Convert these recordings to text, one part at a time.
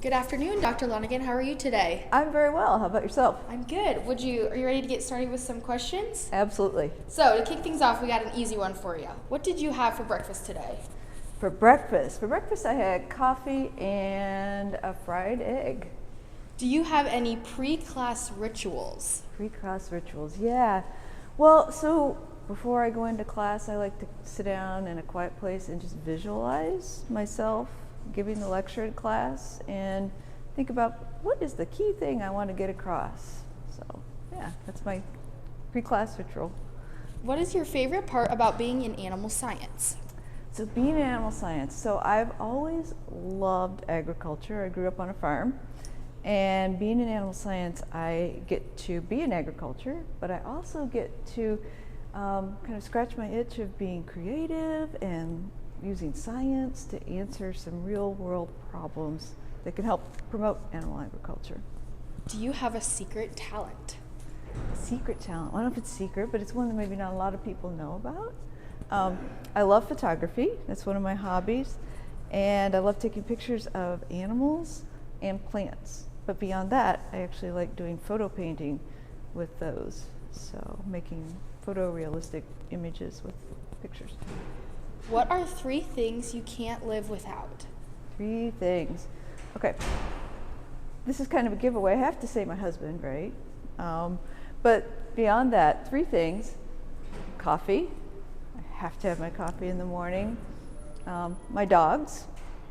Good afternoon, Dr. Lonergan. How are you today? I'm very well. How about yourself? I'm good. Are you ready to get started with some questions? Absolutely. So, to kick things off, we got an easy one for you. What did you have for breakfast today? For breakfast I had coffee and a fried egg. Do you have any pre-class rituals? Pre-class rituals, yeah. Well, so before I go into class, I like to sit down in a quiet place and just visualize myself giving the lecture in class and think about what is the key thing I want to get across. So, yeah, that's my pre-class ritual. What is your favorite part about being in animal science? So being in animal science, so I've always loved agriculture. I grew up on a farm, and being in animal science, I get to be in agriculture, but I also get to kind of scratch my itch of being creative and using science to answer some real world problems that can help promote animal agriculture. Do you have a secret talent? Secret talent, I don't know if it's secret, but it's one that maybe not a lot of people know about. I love photography, that's one of my hobbies, and I love taking pictures of animals and plants. But beyond that, I actually like doing photo painting with those, so making photorealistic images with pictures. What are 3 things you can't live without? 3 things. Okay, this is kind of a giveaway. I have to say my husband, right? But beyond that, 3 things. Coffee. I have to have my coffee in the morning. My dogs,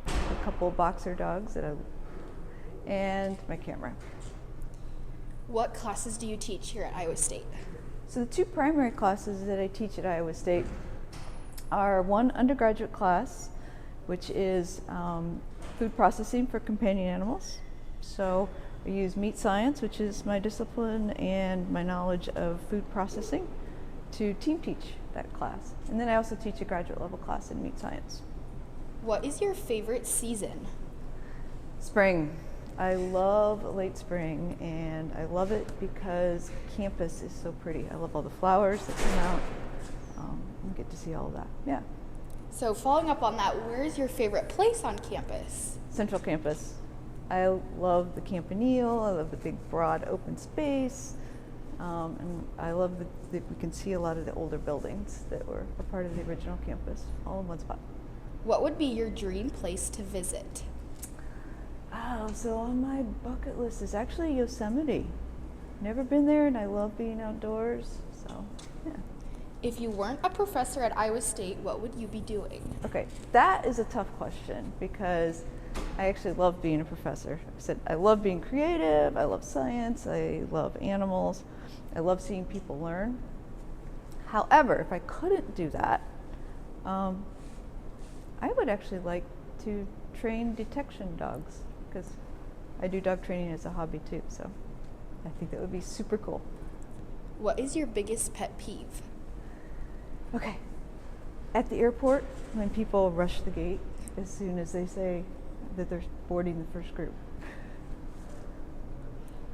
a couple of boxer dogs and my camera. What classes do you teach here at Iowa State? So the 2 primary classes that I teach at Iowa State are one undergraduate class, which is food processing for companion animals. So I use meat science, which is my discipline, and my knowledge of food processing to team teach that class. And then I also teach a graduate level class in meat science. What is your favorite season? Spring. I love late spring, and I love it because campus is so pretty. I love all the flowers that come out. You get to see all of that. Yeah. So following up on that, where is your favorite place on campus? Central campus. I love the campanile. I love the big, broad, open space. And I love that we can see a lot of the older buildings that were a part of the original campus, all in one spot. What would be your dream place to visit? Oh, so on my bucket list is actually Yosemite. Never been there, and I love being outdoors, so yeah. If you weren't a professor at Iowa State, what would you be doing? Okay, that is a tough question because I actually love being a professor. I said I love being creative, I love science, I love animals, I love seeing people learn. However, if I couldn't do that, I would actually like to train detection dogs because I do dog training as a hobby too, so I think that would be super cool. What is your biggest pet peeve? Okay, at the airport, when people rush the gate as soon as they say that they're boarding the first group.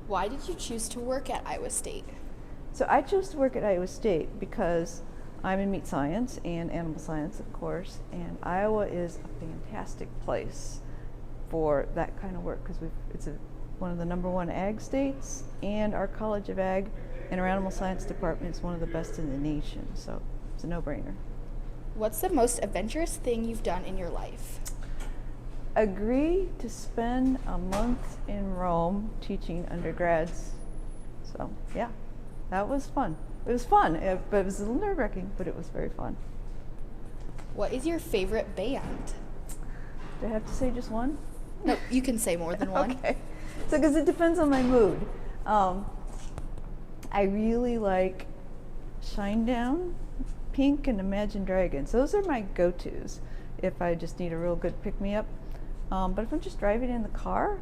Why did you choose to work at Iowa State? So I chose to work at Iowa State because I'm in meat science and animal science, of course, and Iowa is a fantastic place for that kind of work because it's one of the #1 ag states, and our College of Ag and our animal science department is one of the best in the nation, so it's a no-brainer. What's the most adventurous thing you've done in your life? Agree to spend a month in Rome teaching undergrads. So yeah, that was fun. It was fun, but it was a little nerve-wracking, but it was very fun. What is your favorite band? Do I have to say just one? No, you can say more than one. Okay, so because it depends on my mood. I really like Shinedown, Pink, and Imagine Dragons. Those are my go-tos if I just need a real good pick-me-up. But if I'm just driving in the car,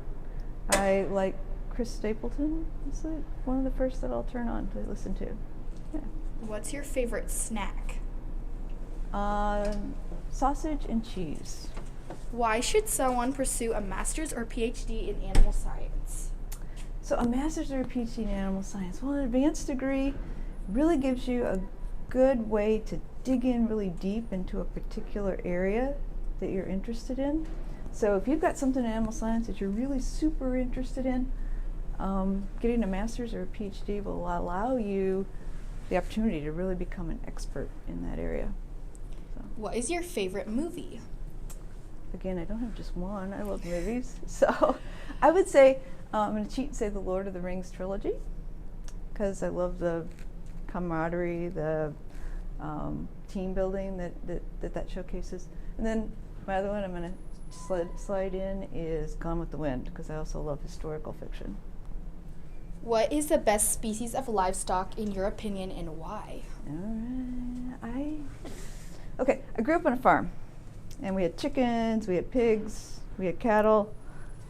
I like Chris Stapleton. It's like one of the first that I'll turn on to listen to. Yeah. What's your favorite snack? Sausage and cheese. Why should someone pursue a master's or PhD in animal science? So a master's or a PhD in animal science. Well, an advanced degree really gives you a good way to dig in really deep into a particular area that you're interested in. So if you've got something in animal science that you're really super interested in, getting a master's or a PhD will allow you the opportunity to really become an expert in that area. So, What is your favorite movie? again, I don't have just one. I love movies. So I would say, I'm going to cheat and say the Lord of the Rings trilogy, because I love the camaraderie, the team building that showcases. And then my other one I'm going to slide in is Gone with the Wind, because I also love historical fiction. What is the best species of livestock in your opinion and why? All right. Okay, I grew up on a farm, and we had chickens, we had pigs, we had cattle.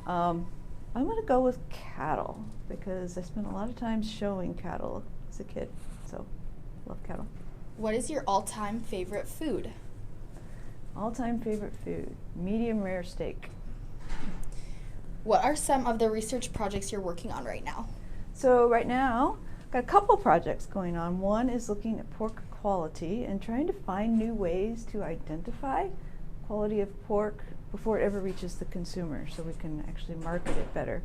I'm going to go with cattle, because I spent a lot of time showing cattle as a kid, so love cattle. What is your all-time favorite food? All-time favorite food, medium rare steak. What are some of the research projects you're working on right now? So right now, got a couple projects going on. One is looking at pork quality and trying to find new ways to identify quality of pork before it ever reaches the consumer, so we can actually market it better.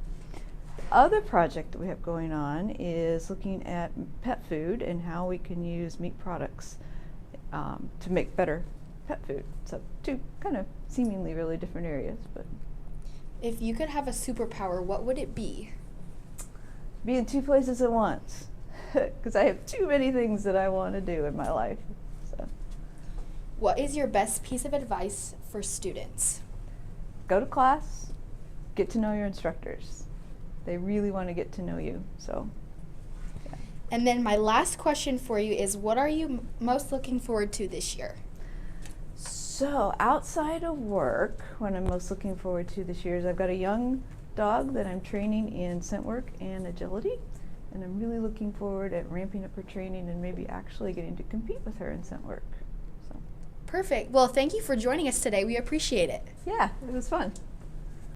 The other project that we have going on is looking at pet food and how we can use meat products to make better pet food. So two kind of seemingly really different areas, but If you could have a superpower, what would it be? be in two places at once, because I have too many things that I want to do in my life. So What is your best piece of advice for students? go to class, get to know your instructors. They really want to get to know you. So yeah. And then my last question for you is, what are you most looking forward to this year? So outside of work, what I'm most looking forward to this year is I've got a young dog that I'm training in scent work and agility, and I'm really looking forward at ramping up her training and maybe actually getting to compete with her in scent work. So Perfect. Well, thank you for joining us today. We appreciate it. yeah, it was fun.